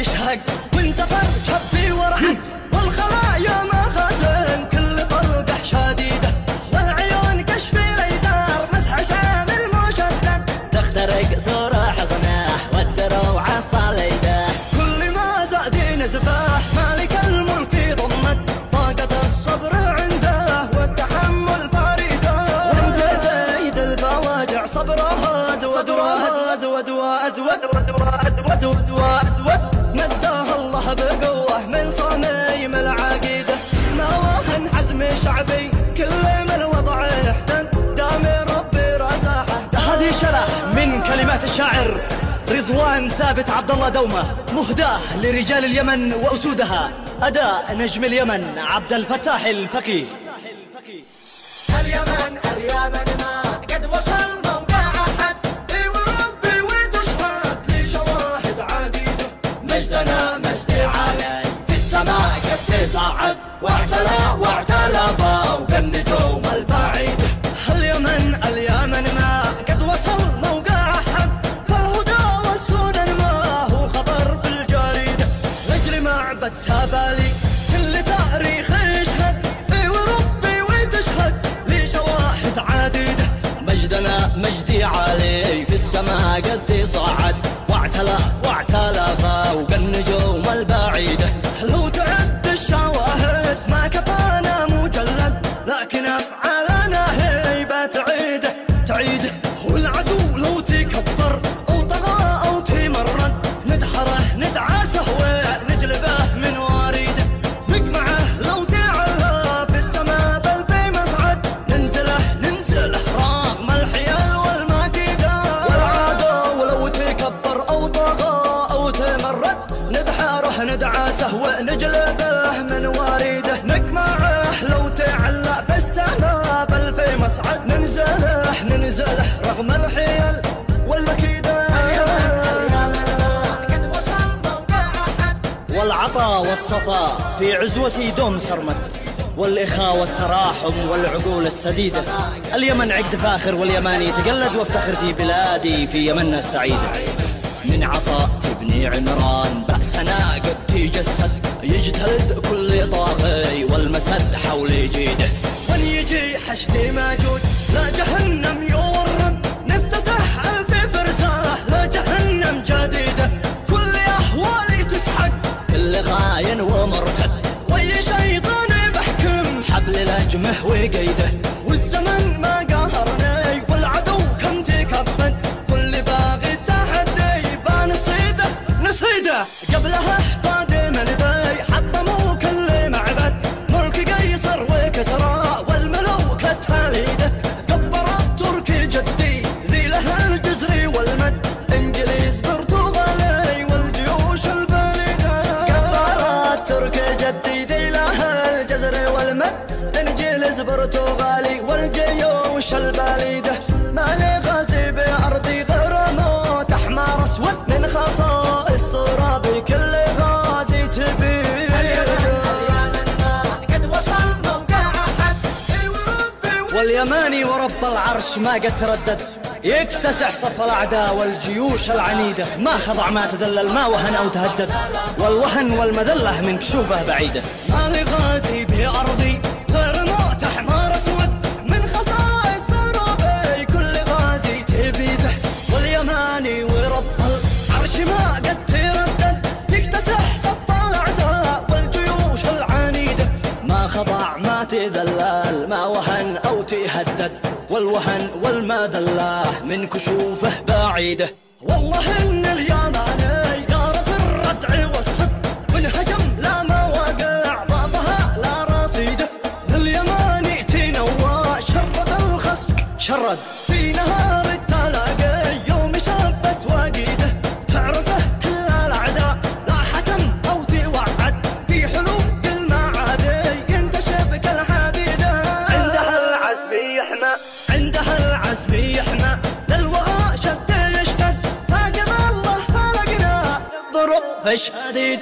يشهق وانتفر شبي ورعد والخلايا مخازن كل طلقه شديده والعيون كشف ليزار مسح شامل مشدد تخترق صورة حصنه والدروع صليده كل ما زادين زفاح مالك الملك يضمك طاقة الصبر عنده والتحمل فريده وانت زايد الفواجع صبره أزود وأزود وأزود نداه الله بقوة من صميم العقيدة ما وهن حزم شعبي كل ما الوضع يحتد دام ربي رزاحه. هذه شرح من كلمات الشاعر رضوان ثابت عبد الله دومة مهداه لرجال اليمن وأسودها أداء نجم اليمن عبد الفتاح الفقيه. اليمن ما قد وصل موقع أحد وربي وتشهد لي شواهد عديدة مجدنا مجد عالي في السماء قد تصعد واعتلى فوق النجوم البعيدة. اليمن ما قد وصل موقع أحد فالهدى والسنن ما هو خبر في الجريدة لأجل معبد سابالي كل تاريخ يشهد وربي وتشهد لي شواهد عديدة مجدنا مجدي عالي في السماء قد صعد واعتلى فوق النجوم البعيدة. لو تعد الشواهد ما كفانا مجلد لكن أفعالنا هيبة تعيده والعدو لو تكبر أو طغى أو تمرد ندحره ندعسه ونجلبه من وريده نقمعه لو تعلى في السماء بل في مصعد ننزله رغم الحيل والمكيده والعدو لو تكبر أو طغى أو تمرد ندحره ندعسه ونجلبه من وريده نقمعه لو تعلى في السماء بل في مصعد ننزله رغم الحيل والمكيده. والعطا والصفا في عزوتي دوم سرمد والإخاء والتراحم والعقول السديدة. اليمن عقد فاخر واليماني يتقلد وافتخر في بلادي في يمننا السعيدة. من عصا تبني عمران بأسنا قد تجسد يجتلد كل طاغي والمسد حول جيده ونيجي حشد ماجوج لا جهنم يورد نفتتح ألف فرزاه لا جهنم جديدة كل أهوالي تسحق كل خاين ومرتد وي شيطان بحكم حبل لجمه وقيده والزمن ما قهرني والعدو كم تكبد كل باغي التحدي نصيده قبلها قادم البي حطموا كل معبد ملك قيصر وكسرى والملوك التاليده كبر الترك جدي ذي له الجزر والمد انجليز برتغالي والجيوش البليده كبر الترك جدي ذي له الجزر والمد انجليز برتغالي والجيوش البليده ما لي غازي بأرضي غير موت أحمر أسود من خصائص ترابي كل غازي تبي. قد وصل موقع أحد واليماني ورب العرش ما قد تردد يكتسح صف الأعداء والجيوش العنيدة ما خضع ما تذلل ما وهن أو تهدد والوهن والمذلة من كشوفه بعيدة. ما لي غازي بأرضي غير موت أحمر أسود من خصائص ترابي كل غازي تبيده واليماني ورب العرش ما قد تردد يكتسح صف الأعداء والجيوش العنيدة ما خضع ما تذلل ما وهن أو تهدد والوهن والمذلة من كشوفه بعيدة. والله إن اليماني دار في الردع والصد وانهجم لا مواقع بعضها لا رصيده اليماني تنوى شرد في نهار التلاقي يوم شبت وقيده تعرفه كل الأعداء لا حكم أو توعد في حلول المعادي ينتشب كالحديدة عندها العزم يحمى للوغى شد يشتد هكذا الله خلقنا للظروف الشديد.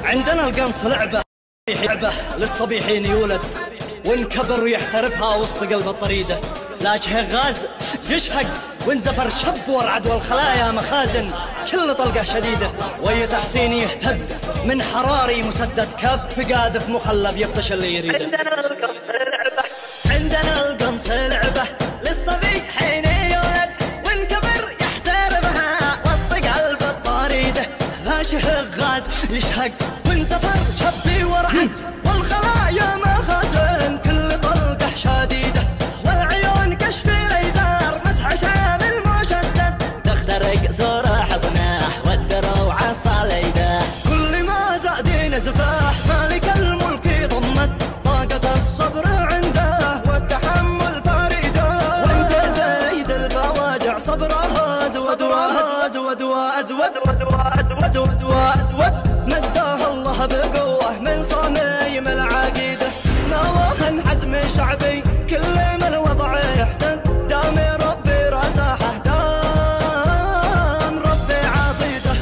عندنا القنص لعبة للصبيحين يولد وانكبر ويحترفها وسط قلب الطريدة لاجه غاز يشهق وانزفر شب والرعد والخلايا مخازن، كل طلقة شديدة وي تحسين يهتد من حراري مسدد، كف قاذف مخلب يبطش اللي يريده. عندنا القمص لعبة للصبي حين يولد وانكبر يحترمها وسط قلب الطريدة، لاجه غاز يشهق وانزفر شب ورعد والخلايا مخازن، كل طلقة شديدة والعيون كشف ليزار مسح شامل مشدد، تخترق صورة حصنه والدروع صليده، كل ما زادين زفاح مالك الملك ضمت طاقة الصبر عنده والتحمل فريده، وانت زايد الفواجع صبره ازود وازود وازود وازود وازود، مداه الله بقوه من صميم العقيده، ما وهن حزم شعبي كل ما الوضع يحتد، دام ربي رزاحه دام ربي عطيته.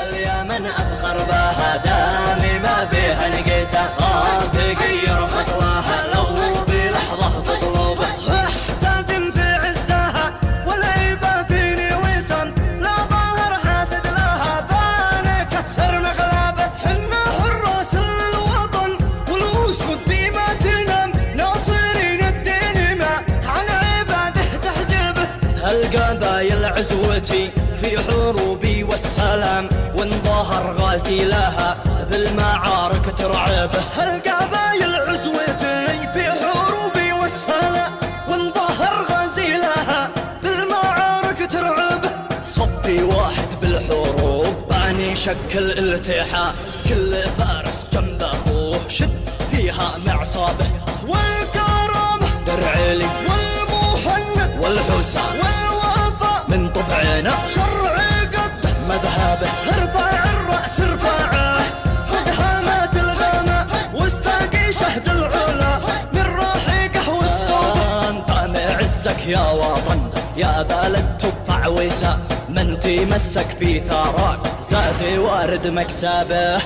اليمن ابخر بها دامي ما فيها نقيسه، خافق يرخص لها لو بلحظه تطلبه، احتازم في عزها والعيبه فيني وسم، لا ظاهر حاسد لها فانا كسر مغلبه، حنا حراس الوطن والاسود دي ما تنام، ناصرين الدين ما عن عباده تحجبه، هالقبايل عزوتي في حروبي والسلام، وان ظهر غازي لها في المعارك ترعبه، هالقبايل عزوتي في حروبي والسلام، وان ظهر غازي لها في المعارك ترعبه، صفي واحد في الحروب باني شكل التحام، كل فارس جنب اخوه شد فيها معصابه، والكرامه درعلي والمهند والحسام والوفاء من طبعنا شرعي قد مذهبه، ارفع الراس ارفعه فوق هامات الغامه واستاقي شهد العلا من راحقه واسطوبه، طعم عزك يا وطن يا بلد تبع وسام، من تمسك في ثراك زاد وارد مكسبه،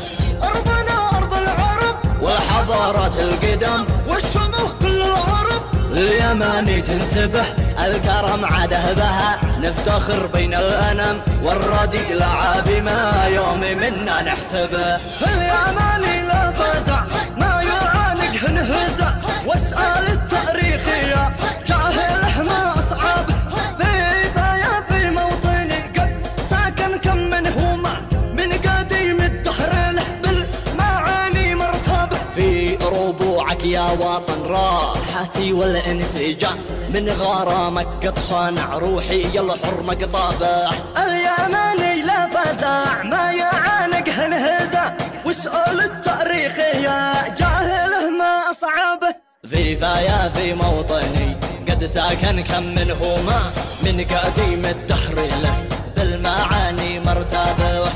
ارضنا ارض العرب والحضارات القدم والشموخ كل العرب، اليماني تنسبه الكرم عاده بها، نفتخر بين الأنام والردي لعاب ما يوم منا نحسبه، اليماني لا فزع ما يعانق انهزع، واسأل التاريخ يا جاهله ما أصعب، في موطني قد ساكن كم من هما من قديم الدهر له بالمعاني مرتبه، في ربوعك يا وطن راحتي والانسجام، من غرامك قد صنع روحي الحر مقطابه، اليماني لا فزع ما يعانق انهزع، واسأل التاريخ يا جاهله ما أصعبه، في موطني قد ساكن كم منهما من قديم الدهر له بالمعاني مرتبه،